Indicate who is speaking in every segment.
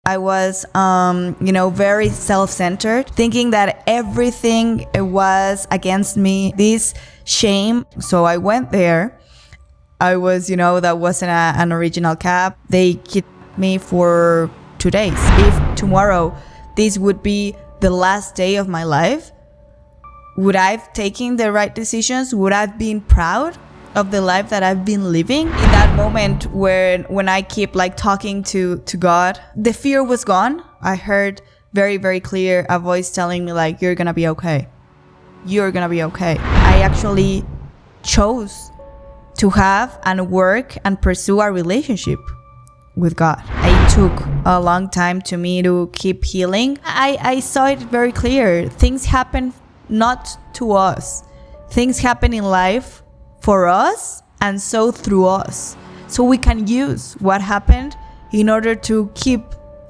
Speaker 1: I was, very self-centered, thinking that everything was against me. This shame. So I went there. I was, that wasn't an original cab. They kidnapped me for 2 days. If tomorrow this would be the last day of my life, would I have taken the right decisions? Would I have been proud of the life that I've been living? In that moment when I keep talking to God, the fear was gone. I heard very, very clear a voice telling me you're gonna be okay. You're gonna be okay. I actually chose to have and work and pursue a relationship with God. It took a long time to me to keep healing. I saw it very clear. Things happen not to us. Things happen in life for us and so through us. So we can use what happened in order to keep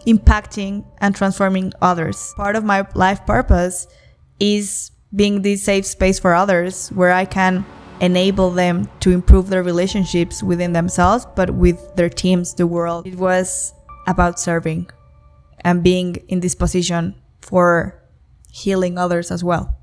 Speaker 1: impacting and transforming others. Part of my life purpose is being this safe space for others where I can enable them to improve their relationships within themselves, but with their teams, the world. It was about serving and being in this position for healing others as well.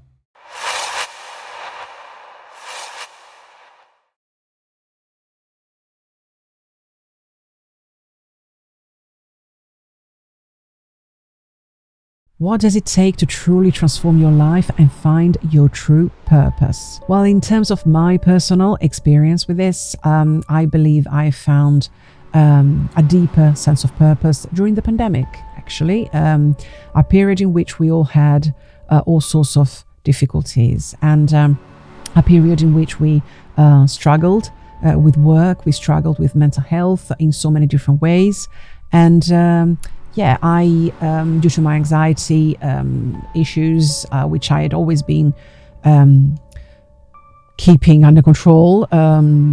Speaker 2: What does it take to truly transform your life and find your true purpose? Well, in terms of my personal experience with this, I believe I found a deeper sense of purpose during the pandemic, actually, a period in which we all had all sorts of difficulties, and a period in which we struggled with work, we struggled with mental health in so many different ways. And I, due to my anxiety issues, which I had always been keeping under control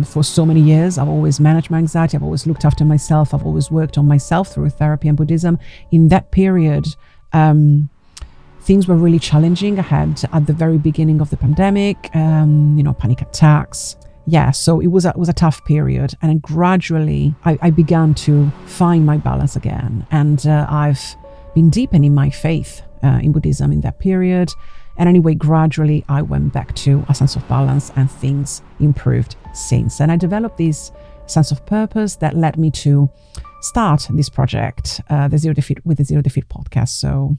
Speaker 2: for so many years, I've always managed my anxiety, I've always looked after myself, I've always worked on myself through therapy and Buddhism. In that period, things were really challenging. I had, at the very beginning of the pandemic, panic attacks. Yeah, so it was a tough period, and then gradually I began to find my balance again, and I've been deepening my faith in Buddhism in that period. And anyway, gradually I went back to a sense of balance, and things improved since. And I developed this sense of purpose that led me to start this project, the Zero Defeat podcast. So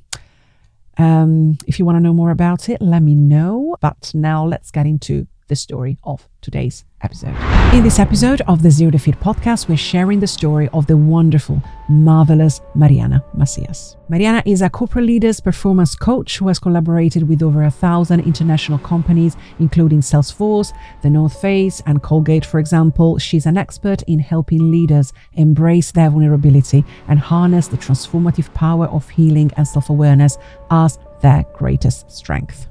Speaker 2: if you want to know more about it, let me know. But now let's get into the story of today's episode. In this episode of the Zero Defeat podcast, we're sharing the story of the wonderful, marvelous Mariana Macias. Mariana is a corporate leaders performance coach who has collaborated with over 1,000 international companies, including Salesforce, the North Face, and Colgate, for example. She's an expert in helping leaders embrace their vulnerability and harness the transformative power of healing and self-awareness as their greatest strength.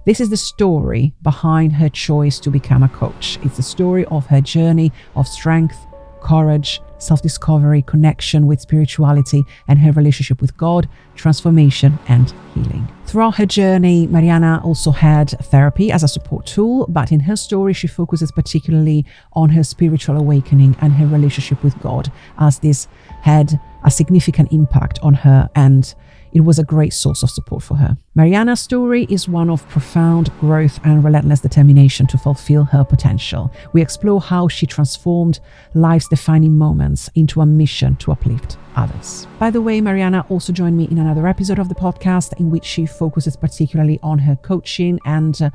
Speaker 2: This is the story behind her choice to become a coach. It's the story of her journey of strength, courage, self-discovery, connection with spirituality, and her relationship with God, transformation, and healing. Throughout her journey, Mariana also had therapy as a support tool, but in her story, she focuses particularly on her spiritual awakening and her relationship with God, as this had a significant impact on her, and it was a great source of support for her. Mariana's story is one of profound growth and relentless determination to fulfill her potential. We explore how she transformed life's defining moments into a mission to uplift others. By the way, Mariana also joined me in another episode of the podcast in which she focuses particularly on her coaching, and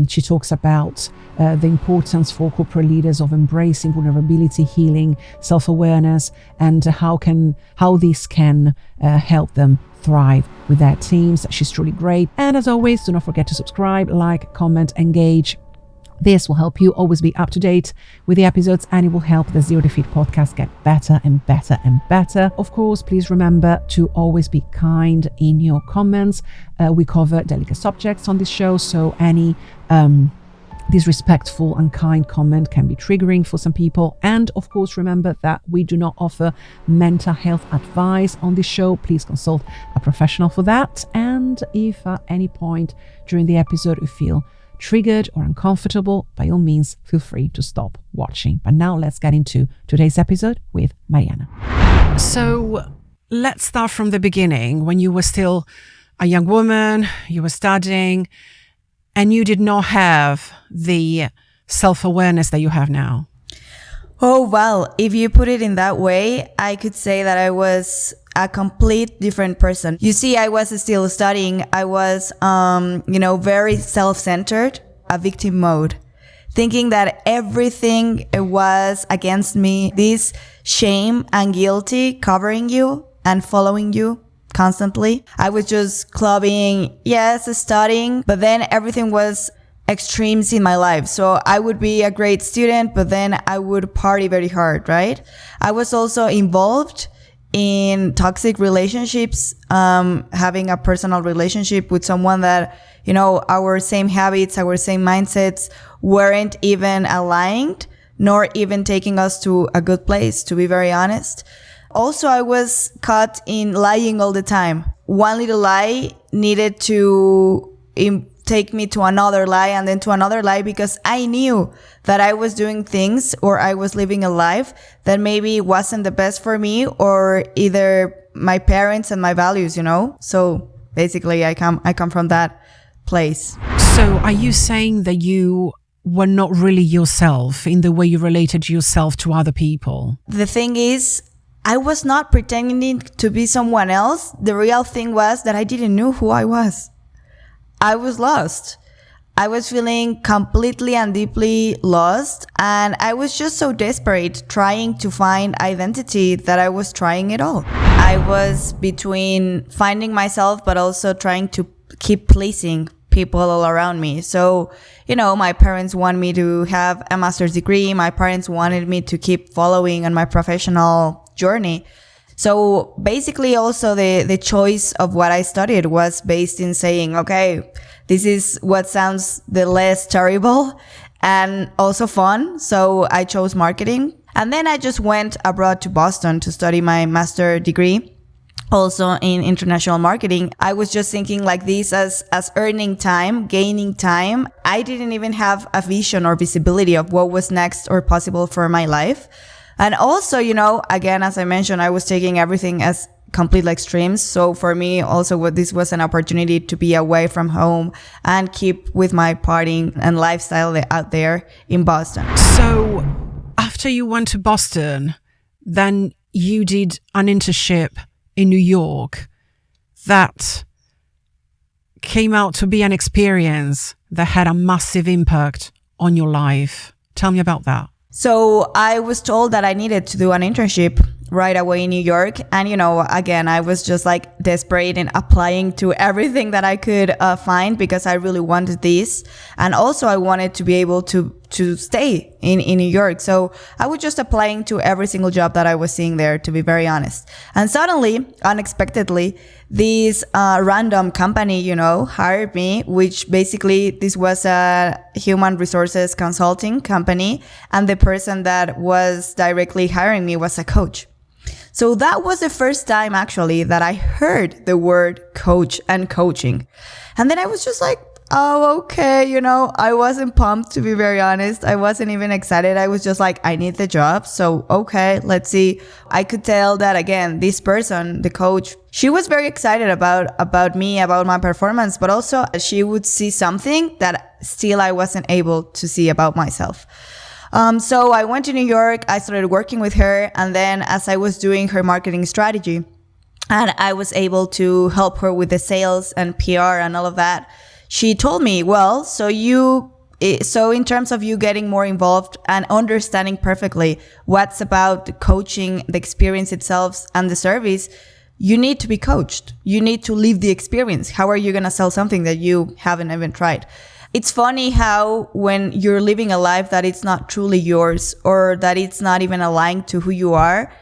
Speaker 2: she talks about the importance for corporate leaders of embracing vulnerability, healing, self-awareness, and how this can help them thrive with their teams. She's truly great. And as always, do not forget to subscribe, like, comment, engage. This will help you always be up to date with the episodes, and it will help the Zero Defeat podcast get better and better and better. Of course, please remember to always be kind in your comments. We cover delicate subjects on this show, so any disrespectful, unkind comment can be triggering for some people. And of course, remember that we do not offer mental health advice on this show. Please consult a professional for that. And if at any point during the episode you feel triggered or uncomfortable, by all means, feel free to stop watching. But now let's get into today's episode with Mariana. So let's start from the beginning, when you were still a young woman, you were studying, and you did not have the self-awareness that you have now.
Speaker 1: Oh, well, if you put it in that way, I could say that I was a complete different person. You see, I was still studying. I was, very self-centered, a victim mode, thinking that everything was against me. This shame and guilty covering you and following you constantly. I was just clubbing, yes, studying, but then everything was extremes in my life. So I would be a great student, but then I would party very hard, right? I was also involved in toxic relationships, having a personal relationship with someone that, our same habits, our same mindsets weren't even aligned, nor even taking us to a good place, to be very honest. Also, I was caught in lying all the time. One little lie needed to take me to another lie and then to another lie, because I knew that I was doing things or I was living a life that maybe wasn't the best for me or either my parents and my values, So basically I come from that place.
Speaker 2: So are you saying that you were not really yourself in the way you related yourself to other people?
Speaker 1: The thing is, I was not pretending to be someone else. The real thing was that I didn't know who I was. I was lost. I was feeling completely and deeply lost. And I was just so desperate trying to find identity that I was trying it all. I was between finding myself, but also trying to keep pleasing people all around me. So, my parents wanted me to have a master's degree. My parents wanted me to keep following on my professional journey. So basically also the choice of what I studied was based in saying, okay, this is what sounds the less terrible and also fun. So I chose marketing. And then I just went abroad to Boston to study my master degree, also in international marketing. I was just thinking like this as earning time, gaining time. I didn't even have a vision or visibility of what was next or possible for my life. And also, again, as I mentioned, I was taking everything as complete extremes. So for me, also, this was an opportunity to be away from home and keep with my partying and lifestyle out there in Boston.
Speaker 2: So after you went to Boston, then you did an internship in New York that came out to be an experience that had a massive impact on your life. Tell me about that.
Speaker 1: So I was told that I needed to do an internship right away in New York. And, again, I was just like desperate in applying to everything that I could find because I really wanted this. And also I wanted to be able to stay in New York. So I was just applying to every single job that I was seeing there, to be very honest. And suddenly, unexpectedly, this random company, hired me, which basically this was a human resources consulting company. And the person that was directly hiring me was a coach. So that was the first time actually that I heard the word coach and coaching. And then I was just like, oh, okay. I wasn't pumped, to be very honest. I wasn't even excited. I was just like, I need the job. So, okay, let's see. I could tell that again, this person, the coach, she was very excited about me, about my performance, but also she would see something that still I wasn't able to see about myself. So I went to New York, I started working with her, and then as I was doing her marketing strategy and I was able to help her with the sales and PR and all of that, she told me, well, so in terms of you getting more involved and understanding perfectly what's about the coaching, the experience itself and the service, you need to be coached. You need to live the experience. How are you going to sell something that you haven't even tried? It's funny how when you're living a life that it's not truly yours or that it's not even aligned to who you are,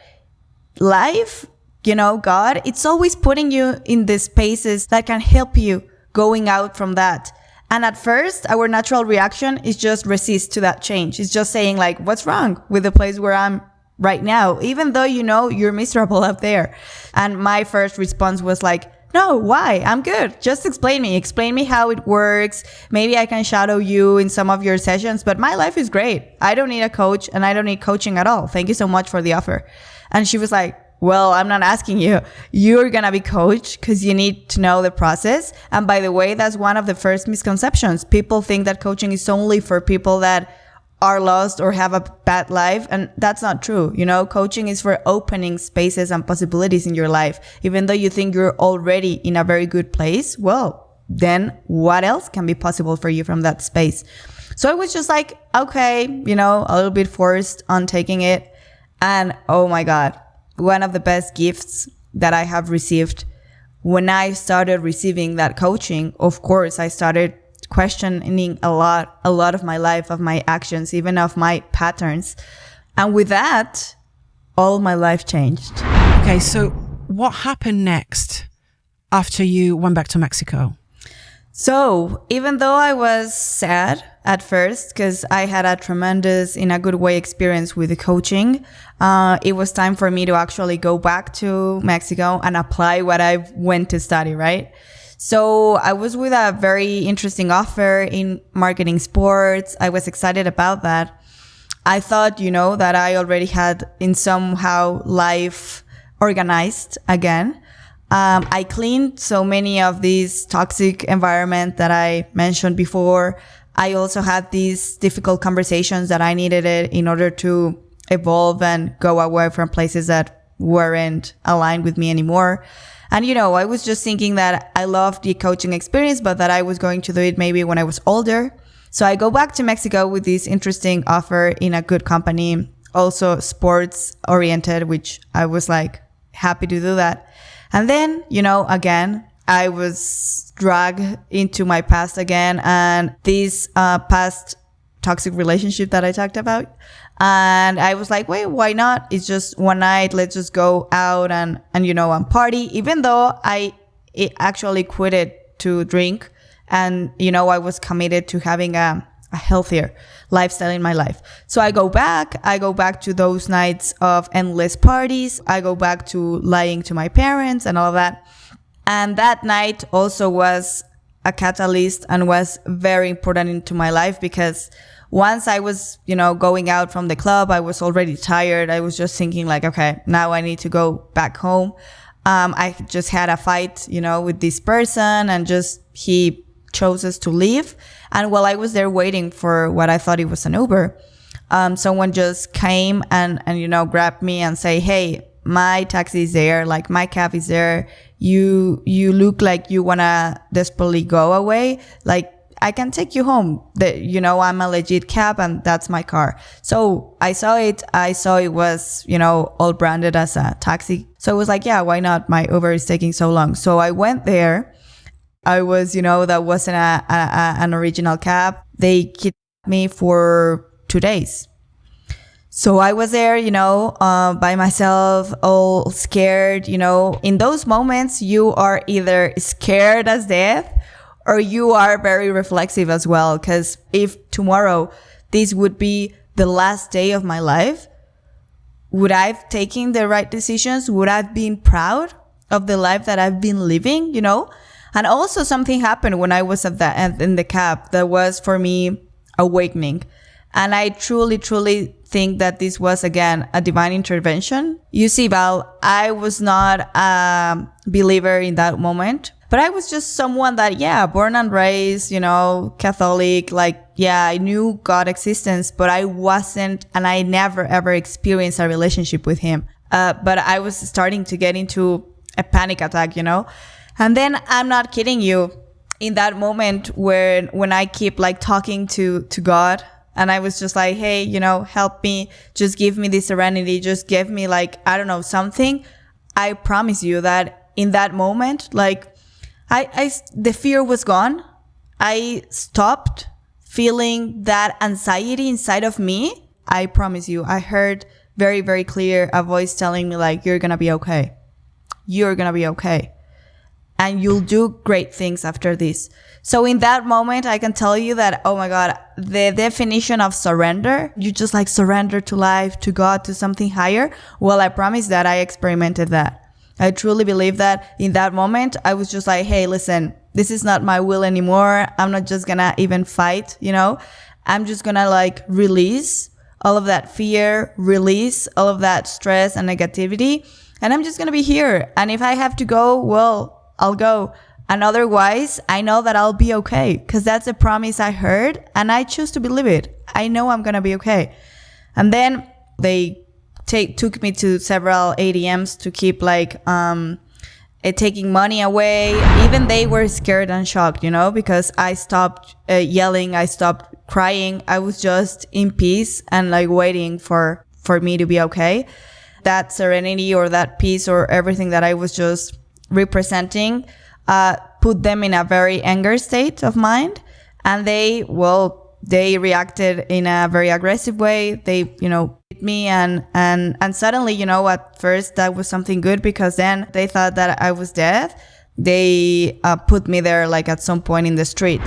Speaker 1: life, God, it's always putting you in the spaces that can help you going out from that. And at first, our natural reaction is just resist to that change. It's just saying like, what's wrong with the place where I'm right now? Even though you're miserable up there. And my first response was like, no, why? I'm good. Just explain me how it works. Maybe I can shadow you in some of your sessions, but my life is great. I don't need a coach and I don't need coaching at all. Thank you so much for the offer. And she was like, well, I'm not asking you. You're going to be coached because you need to know the process. And by the way, that's one of the first misconceptions. People think that coaching is only for people that are lost or have a bad life. And that's not true. Coaching is for opening spaces and possibilities in your life. Even though you think you're already in a very good place, well, then what else can be possible for you from that space? So I was just like, okay, a little bit forced on taking it. And oh my God, one of the best gifts that I have received when I started receiving that coaching, of course, I started questioning a lot of my life, of my actions, even of my patterns. And with that, all my life changed.
Speaker 2: Okay, so what happened next after you went back to Mexico?
Speaker 1: So even though I was sad at first because I had a tremendous, in a good way, experience with the coaching, it was time for me to actually go back to Mexico and apply what I went to study, right? So I was with a very interesting offer in marketing sports. I was excited about that. I thought, that I already had in somehow life organized again. I cleaned so many of these toxic environment that I mentioned before. I also had these difficult conversations that I needed it in order to evolve and go away from places that weren't aligned with me anymore. And, I was just thinking that I loved the coaching experience, but that I was going to do it maybe when I was older. So I go back to Mexico with this interesting offer in a good company, also sports oriented, which I was like happy to do that. And then, again, I was dragged into my past again and this past toxic relationship that I talked about. And I was like, wait, why not? It's just one night. Let's just go out and party. Even though I actually quitted to drink and, I was committed to having a healthier lifestyle in my life. So I go back to those nights of endless parties. I go back to lying to my parents and all of that. And that night also was a catalyst and was very important into my life because once I was, going out from the club, I was already tired. I was just thinking like, okay, now I need to go back home. I just had a fight, with this person and he chose us to leave. And while I was there waiting for what I thought it was an Uber, someone just came and grabbed me and say, hey, my taxi is there. Like my cab is there. You look like you want to desperately go away. Like I can take you home. I'm a legit cab and that's my car. So I saw it. I saw it was, all branded as a taxi. So I was like, yeah, why not? My Uber is taking so long. So I went there. I was, that wasn't an original cab. They kidnapped me for 2 days. So I was there, by myself, all scared, In those moments, you are either scared as death or you are very reflexive as well. Because if tomorrow this would be the last day of my life, would I have taken the right decisions? Would I have been proud of the life that I've been living, And also something happened when I was at the end in the cab that was for me awakening. And I truly, truly think that this was, again, a divine intervention. You see, Val, I was not a believer in that moment, but I was just someone that, born and raised, Catholic, I knew God existence, but I wasn't, and I never ever experienced a relationship with him. But I was starting to get into a panic attack, And then I'm not kidding you, in that moment when I keep talking to God, and I was just like, hey, help me, just give me this serenity, just give me something. I promise you that in that moment, the fear was gone. I stopped feeling that anxiety inside of me. I promise you, I heard very, very clear a voice telling me you're going to be okay. You're going to be okay. And you'll do great things after this. So in that moment, I can tell you that, oh my God, the definition of surrender, you just surrender to life, to God, to something higher. Well, I promise that I experimented that. I truly believe that in that moment, I was just like, hey, listen, this is not my will anymore. I'm not just gonna even fight, I'm just gonna release all of that fear, release all of that stress and negativity. and I'm just going to be here. And if I have to go, well, I'll go. And otherwise, I know that I'll be okay, because that's a promise I heard and I choose to believe it. I know I'm going to be okay. And then they took me to several ATMs to keep taking money away. Even they were scared and shocked, because I stopped yelling. I stopped crying. I was just in peace and waiting for me to be okay. That serenity or that peace or everything that I was just representing put them in a very angry state of mind. And they reacted in a very aggressive way. They, hit me and suddenly, at first that was something good, because then they thought that I was dead. They put me there at some point in the street.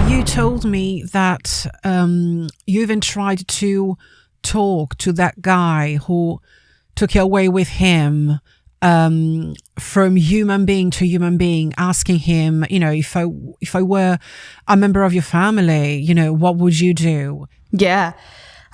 Speaker 2: You told me that you even tried to talk to that guy who took you away with him, from human being to human being, asking him, if I were a member of your family, what would you do?
Speaker 1: Yeah.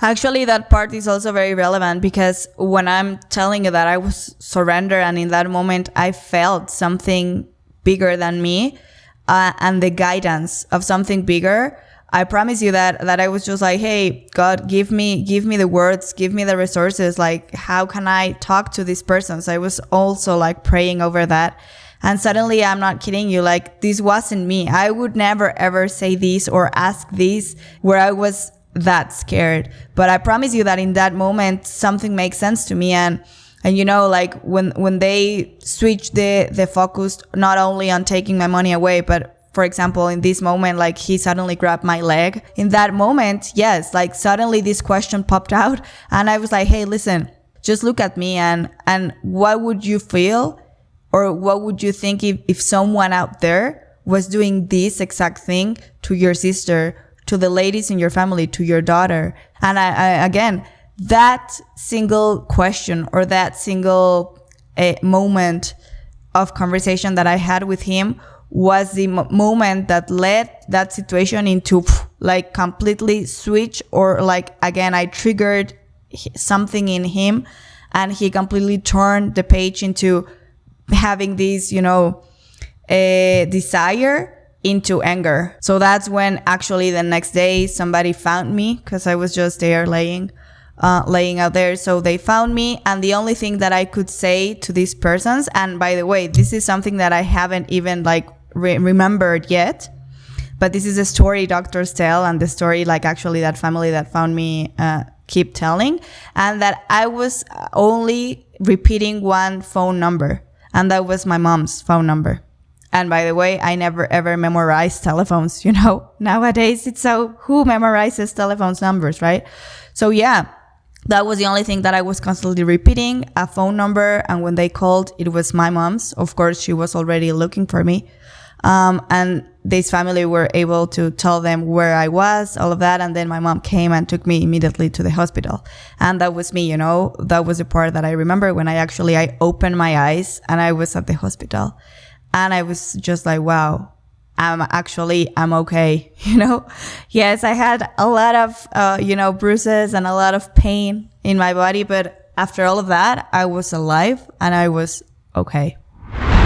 Speaker 1: Actually, that part is also very relevant, because when I'm telling you that I was surrender, and in that moment I felt something bigger than me, and the guidance of something bigger, I promise you that I was just hey, God, give me the words, give me the resources. How can I talk to this person? So I was also praying over that. And suddenly, I'm not kidding you, this wasn't me. I would never ever say this or ask this where I was that scared. But I promise you that in that moment, something makes sense to me. And when they switched the focus not only on taking my money away, but for example, in this moment, he suddenly grabbed my leg. In that moment, yes, suddenly this question popped out, and I was hey, listen, just look at me, and what would you feel, or what would you think if someone out there was doing this exact thing to your sister, to the ladies in your family, to your daughter? And I again, that single question or that single moment of conversation that I had with him was the moment that led that situation into completely switch, or again, I triggered something in him, and he completely turned the page into having this, desire into anger. So that's when actually the next day somebody found me, because I was just there laying out there. So they found me, and the only thing that I could say to these persons, and by the way, this is something that I haven't even remembered yet, but this is a story doctors tell, and the story actually that family that found me keep telling, and that I was only repeating one phone number, and that was my mom's phone number. And by the way, I never ever memorized telephones. Nowadays it's so, who memorizes telephones numbers, right? So yeah, that was the only thing that I was constantly repeating, a phone number. And when they called, it was my mom's. Of course, she was already looking for me. And this family were able to tell them where I was, all of that. And then my mom came and took me immediately to the hospital. And that was me, that was the part that I remember when I opened my eyes and I was at the hospital. And I was just wow, I'm okay, Yes, I had a lot of, bruises and a lot of pain in my body. But after all of that, I was alive and I was okay.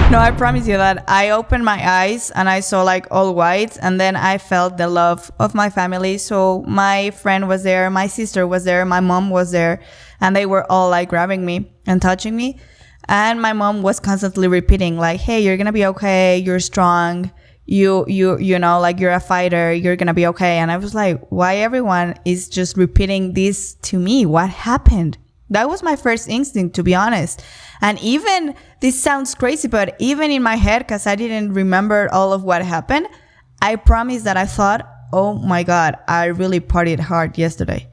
Speaker 1: No, I promise you that I opened my eyes and I saw all white, and then I felt the love of my family. So my friend was there, my sister was there, my mom was there, and they were all grabbing me and touching me. And my mom was constantly repeating hey, you're going to be okay. You're strong. You're a fighter. You're going to be okay. And I was why everyone is just repeating this to me? What happened? That was my first instinct, to be honest. And even, this sounds crazy, but even in my head, because I didn't remember all of what happened, I promise that I thought, oh my God, I really partied hard yesterday.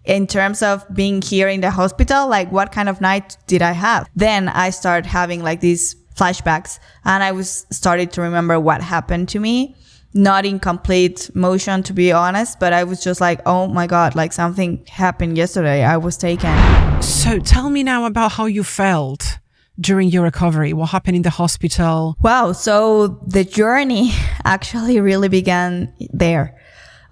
Speaker 1: In terms of being here in the hospital, what kind of night did I have? Then I started having these flashbacks, and I started to remember what happened to me. Not in complete motion, to be honest, but I was just oh my God, something happened yesterday. I was taken.
Speaker 2: So tell me now about how you felt during your recovery. What happened in the hospital?
Speaker 1: Wow. So the journey actually really began there.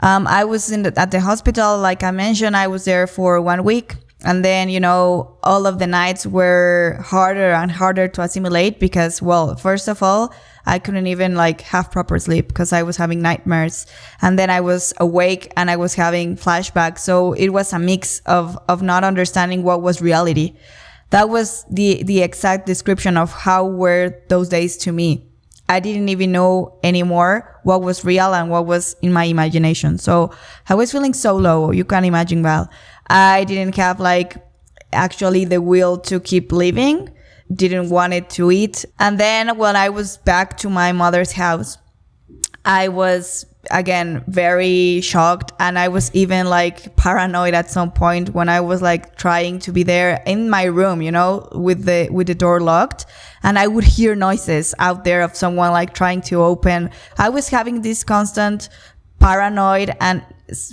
Speaker 1: I was at the hospital, like I mentioned. I was there for 1 week. And then, all of the nights were harder and harder to assimilate because, well, first of all, I couldn't even have proper sleep because I was having nightmares. And then I was awake and I was having flashbacks. So it was a mix of not understanding what was reality. That was the exact description of how were those days to me. I didn't even know anymore what was real and what was in my imagination. So I was feeling so low. You can imagine, Val. I didn't have actually the will to keep living. Didn't want it to eat. And then when I was back to my mother's house, I was again very shocked, and I was even paranoid at some point when I was trying to be there in my room, with the door locked, and I would hear noises out there of someone trying to open. I was having this constant paranoid and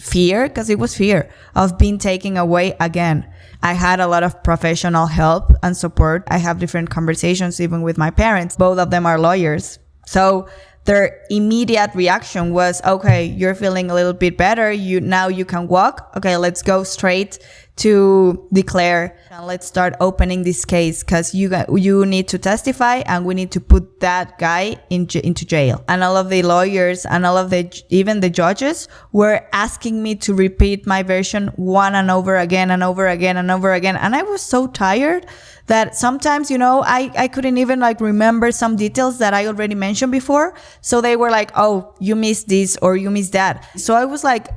Speaker 1: fear, because it was fear of being taken away again. I had a lot of professional help and support. I have different conversations even with my parents. Both of them are lawyers. So their immediate reaction was, okay, you're feeling a little bit better. Now you can walk. Okay, let's go straight to declare and let's start opening this case, because you need to testify and we need to put that guy into jail. And all of the lawyers and even the judges were asking me to repeat my version one and over again and over again and over again. And I was so tired that sometimes, I couldn't even remember some details that I already mentioned before. So they were like, oh, you missed this or you missed that. So I was like,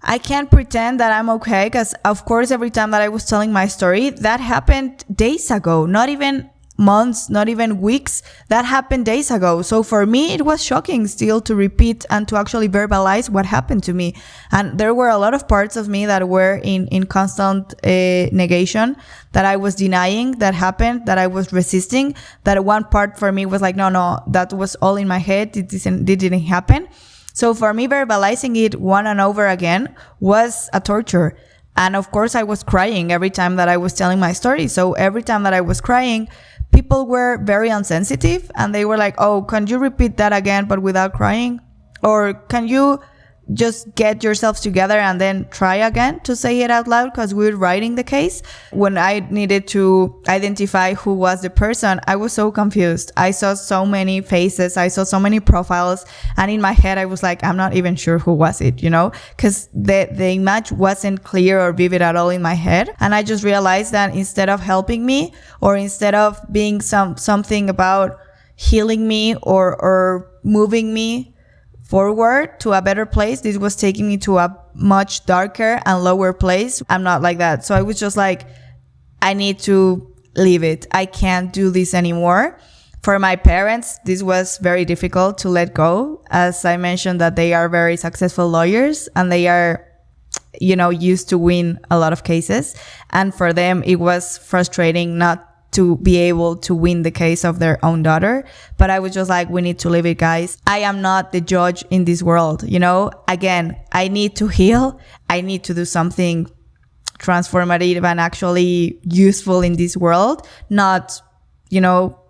Speaker 1: I can't pretend that I'm okay, because of course every time that I was telling my story, that happened days ago, not even months, not even weeks. That happened days ago. So for me, it was shocking still to repeat and to actually verbalize what happened to me. And there were a lot of parts of me that were in constant negation, that I was denying that happened, that I was resisting, that one part for me was like, no, that was all in my head. It didn't happen. So for me, verbalizing it one and over again was a torture. And of course, I was crying every time that I was telling my story. So every time that I was crying, people were very insensitive and they were like, oh, can you repeat that again, but without crying? Or can you just get yourselves together and then try again to say it out loud, because we're writing the case. When I needed to identify who was the person, I was so confused. I saw so many faces, I saw so many profiles, and in my head I was like, I'm not even sure who was it, because the image wasn't clear or vivid at all in my head. And I just realized that instead of helping me, or instead of being something about healing me or moving me forward to a better place, this was taking me to a much darker and lower place. I'm not like that. So I was just like, I need to leave it. I can't do this anymore. For my parents, this was very difficult to let go. As I mentioned, that they are very successful lawyers and they are, used to win a lot of cases. And for them, it was frustrating not to be able to win the case of their own daughter. But I was just like, we need to leave it, guys. I am not the judge in this world. Again, I need to heal. I need to do something transformative and actually useful in this world, not,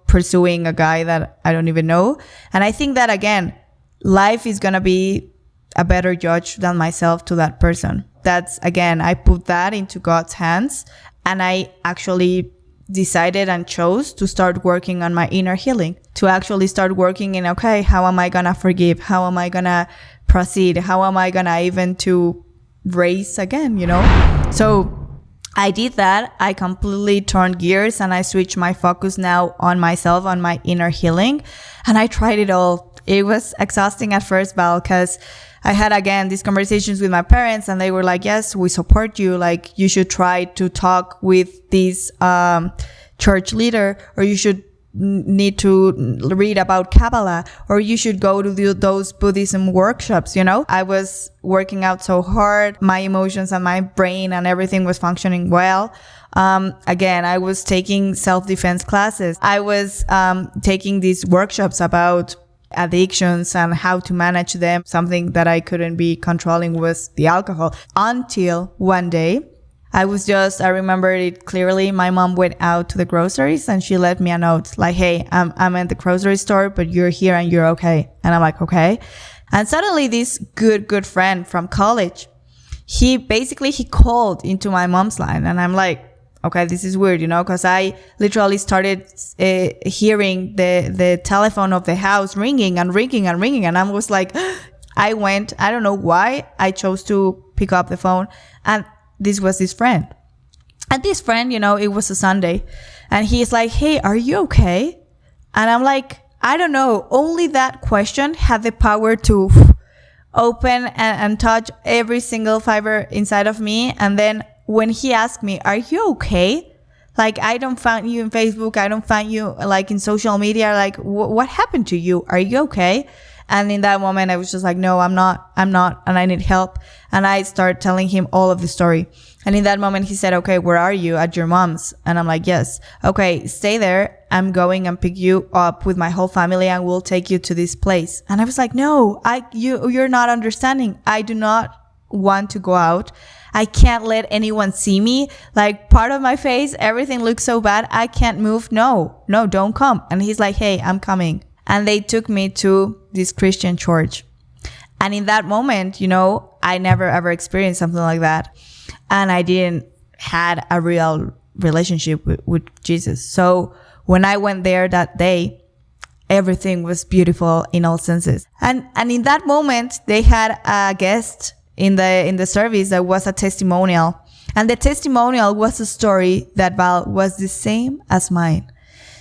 Speaker 1: pursuing a guy that I don't even know. And I think that, again, life is going to be a better judge than myself to that person. That's, again, I put that into God's hands, and I actually decided and chose to start working on my inner healing, to actually start working in, okay, how am I gonna forgive? How am I gonna proceed? How am I gonna even to raise again, So I did that. I completely turned gears and I switched my focus now on myself, on my inner healing. And I tried it all. It was exhausting at first, Val, because I had, again, these conversations with my parents and they were like, yes, we support you. Like, you should try to talk with this church leader, or you should need to read about Kabbalah, or you should go to those Buddhism workshops, I was working out so hard. My emotions and my brain and everything was functioning well. Again, I was taking self-defense classes. I was taking these workshops about addictions and how to manage them. Something that I couldn't be controlling was the alcohol. Until one day, I remember it clearly. My mom went out to the groceries and she left me a note like, hey, I'm at the grocery store, but you're here and you're okay. And I'm like, okay. And suddenly this good friend from college, he called into my mom's line, and I'm like, okay, this is weird, because I literally started hearing the telephone of the house ringing and ringing and ringing. And I was like, I don't know why I chose to pick up the phone. And this was this friend. And this friend, it was a Sunday. And he's like, hey, are you okay? And I'm like, I don't know. Only that question had the power to open and touch every single fiber inside of me. And then when he asked me, are you okay? Like, I don't find you in Facebook. I don't find you like in social media. Like, what happened to you? Are you okay? And in that moment, I was just like, no, I'm not. And I need help. And I started telling him all of the story. And in that moment, he said, okay, where are you? At your mom's? And I'm like, yes. Okay, stay there. I'm going and pick you up with my whole family and we'll take you to this place. And I was like, no, you're not understanding. I do not want to go out. I can't let anyone see me. Like, part of my face, everything looks so bad. I can't move. No, don't come. And he's like, hey, I'm coming. And they took me to this Christian church. And in that moment, I never ever experienced something like that. And I didn't had a real relationship with Jesus. So when I went there that day, everything was beautiful in all senses. And in that moment, they had a guest in the service that was a testimonial. And the testimonial was a story that Val was the same as mine.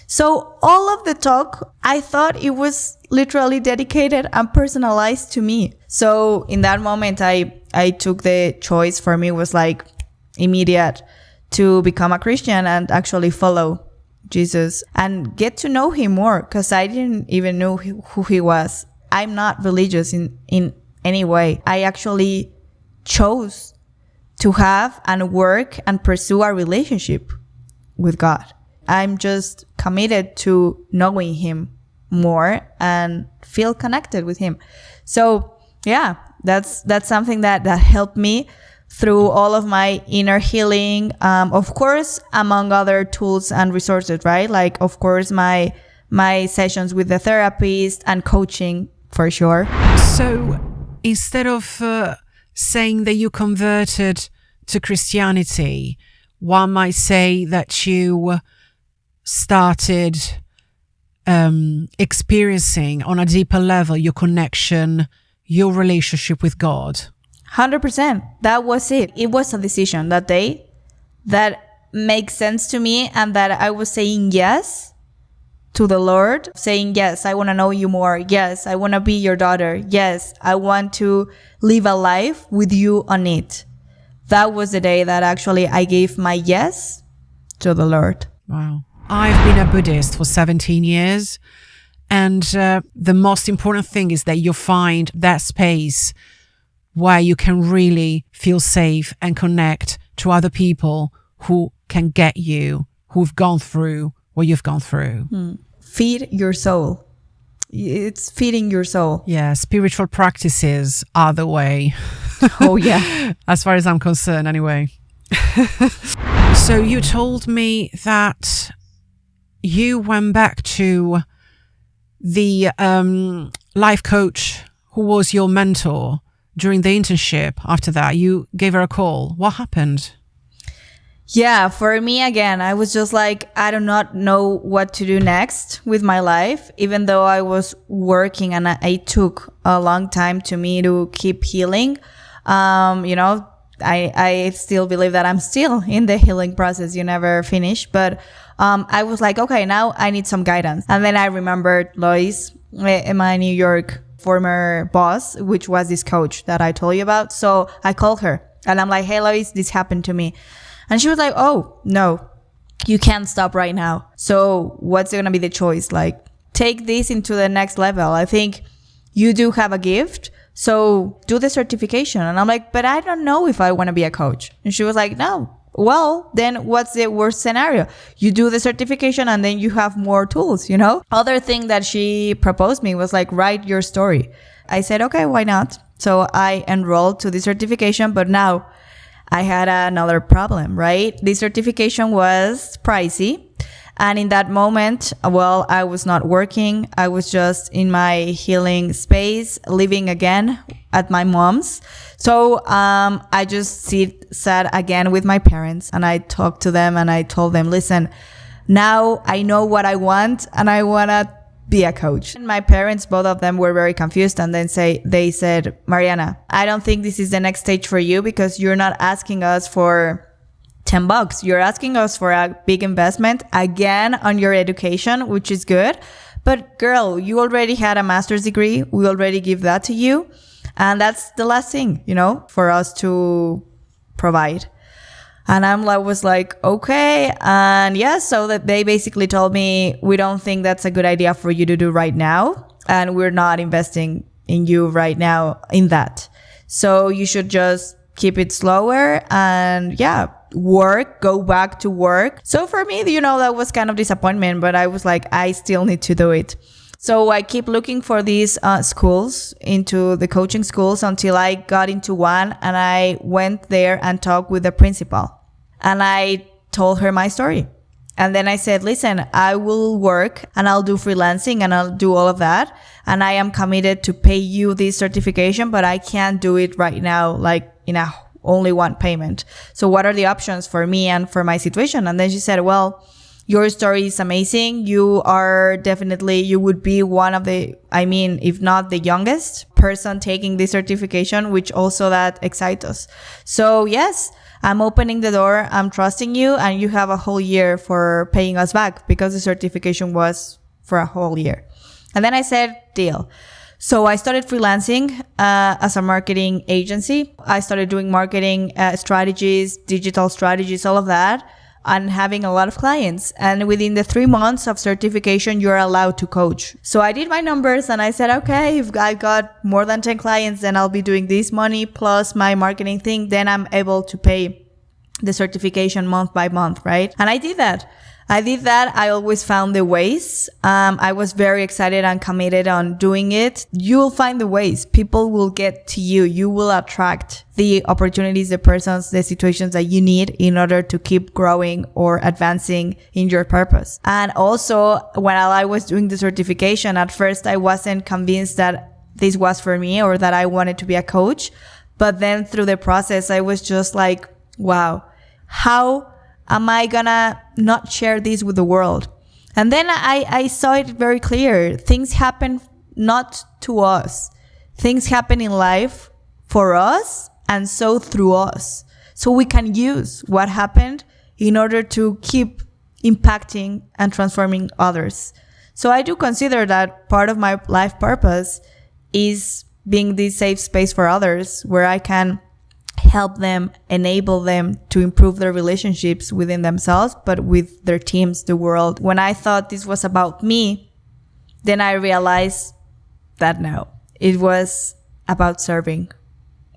Speaker 1: So all of the talk, I thought it was literally dedicated and personalized to me. So in that moment, I took the choice. For me was like immediate to become a Christian and actually follow Jesus and get to know him more, because I didn't even know who he was. I'm not religious in any way. I actually chose to have and work and pursue a relationship with God. I'm just committed to knowing him more and feel connected with him. So yeah, that's something that helped me through all of my inner healing. Of course, among other tools and resources, right? Like, of course, my sessions with the therapist and coaching for sure.
Speaker 2: So instead of saying that you converted to Christianity, one might say that you started experiencing on a deeper level your connection, your relationship with God.
Speaker 1: 100%. That was it. It was a decision that day that makes sense to me, and that I was saying yes to the Lord, saying, yes, I want to know you more. Yes, I want to be your daughter. Yes, I want to live a life with you on it. That was the day that actually I gave my yes to the Lord.
Speaker 2: Wow. I've been a Buddhist for 17 years. And the most important thing is that you find that space where you can really feel safe and connect to other people who can get you, who've gone through what you've gone through.
Speaker 1: Feed your soul. It's feeding your soul.
Speaker 2: Yeah, spiritual practices are the way.
Speaker 1: Oh, yeah.
Speaker 2: As far as I'm concerned, anyway. So you told me that you went back to the life coach who was your mentor during the internship. After that, you gave her a call. What happened?
Speaker 1: Yeah, for me, again, I was just like, I do not know what to do next with my life, even though I was working and it took a long time to me to keep healing. I still believe that I'm still in the healing process. You never finish. But I was like, okay, now I need some guidance. And then I remembered Lois, my New York former boss, which was this coach that I told you about. So I called her and I'm like, hey, Lois, this happened to me. And she was like, oh, no, you can't stop right now. So what's going to be the choice? Like, take this into the next level. I think you do have a gift. So do the certification. And I'm like, but I don't know if I want to be a coach. And she was like, no. Well, then what's the worst scenario? You do the certification and then you have more tools, Other thing that she proposed me was like, write your story. I said, okay, why not? So I enrolled to the certification, but now I had another problem, right? The certification was pricey And in that moment, well, I was not working. I was just in my healing space, living again at my mom's. So I just sat again with my parents, and I talked to them, and I told them, listen, now I know what I want, and I want to be a coach. And my parents, both of them, were very confused, and then they said, Mariana, I don't think this is the next stage for you, because you're not asking us for $10. You're asking us for a big investment again on your education, which is good. But girl, you already had a master's degree. We already give that to you. And that's the last thing, for us to provide. And I was like, okay. And yeah, so that they basically told me, we don't think that's a good idea for you to do right now. And we're not investing in you right now in that. So you should just keep it slower and go back to work. So for me, that was kind of disappointment, but I was like, I still need to do it. So I keep looking for these schools, into the coaching schools, until I got into one, and I went there and talked with the principal, and I told her my story. And then I said, listen, I will work and I'll do freelancing and I'll do all of that. And I am committed to pay you this certification, but I can't do it right now, like in a only one payment. So what are the options for me and for my situation? And then she said, well, your story is amazing. You would be one of the, if not the youngest person taking this certification, which also that excites us. So yes, I'm opening the door. I'm trusting you, and you have a whole year for paying us back, because the certification was for a whole year. And then I said, deal. So I started freelancing as a marketing agency. I started doing marketing strategies, digital strategies, all of that, and having a lot of clients. And within the 3 months of certification, you're allowed to coach. So I did my numbers, and I said, okay, if I got more than 10 clients, then I'll be doing this money plus my marketing thing. Then I'm able to pay the certification month by month, right? And I did that. I always found the ways. I was very excited and committed on doing it. You'll find the ways. People will get to you. You will attract the opportunities, the persons, the situations that you need in order to keep growing or advancing in your purpose. And also, while I was doing the certification, at first I wasn't convinced that this was for me or that I wanted to be a coach. But then through the process, I was just like, wow, how am I gonna not share this with the world? And then I saw it very clear. Things happen not to us. Things happen in life for us, and so through us. So we can use what happened in order to keep impacting and transforming others. So I do consider that part of my life purpose is being this safe space for others, where I can help them, enable them to improve their relationships within themselves, but with their teams, the world. When I thought this was about me, then I realized that no, it was about serving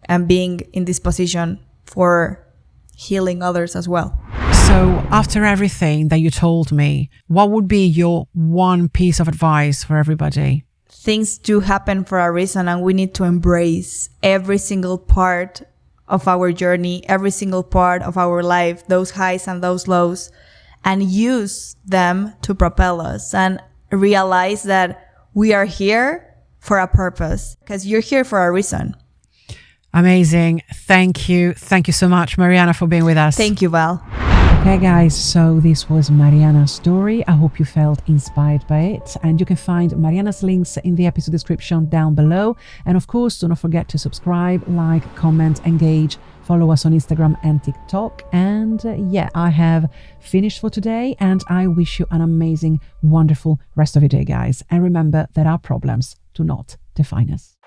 Speaker 1: and being in this position for healing others as well.
Speaker 2: So after everything that you told me, what would be your one piece of advice for everybody?
Speaker 1: Things do happen for a reason, and we need to embrace every single part of our journey, every single part of our life, those highs and those lows, and use them to propel us, and realize that we are here for a purpose, because you're here for a reason.
Speaker 2: Amazing. Thank you. Thank you so much, Mariana, for being with us.
Speaker 1: Thank you, Val.
Speaker 2: Okay, guys, so this was Mariana's story. I hope you felt inspired by it. And you can find Mariana's links in the episode description down below. And of course, do not forget to subscribe, like, comment, engage, follow us on Instagram and TikTok. And I have finished for today. And I wish you an amazing, wonderful rest of your day, guys. And remember that our problems do not define us.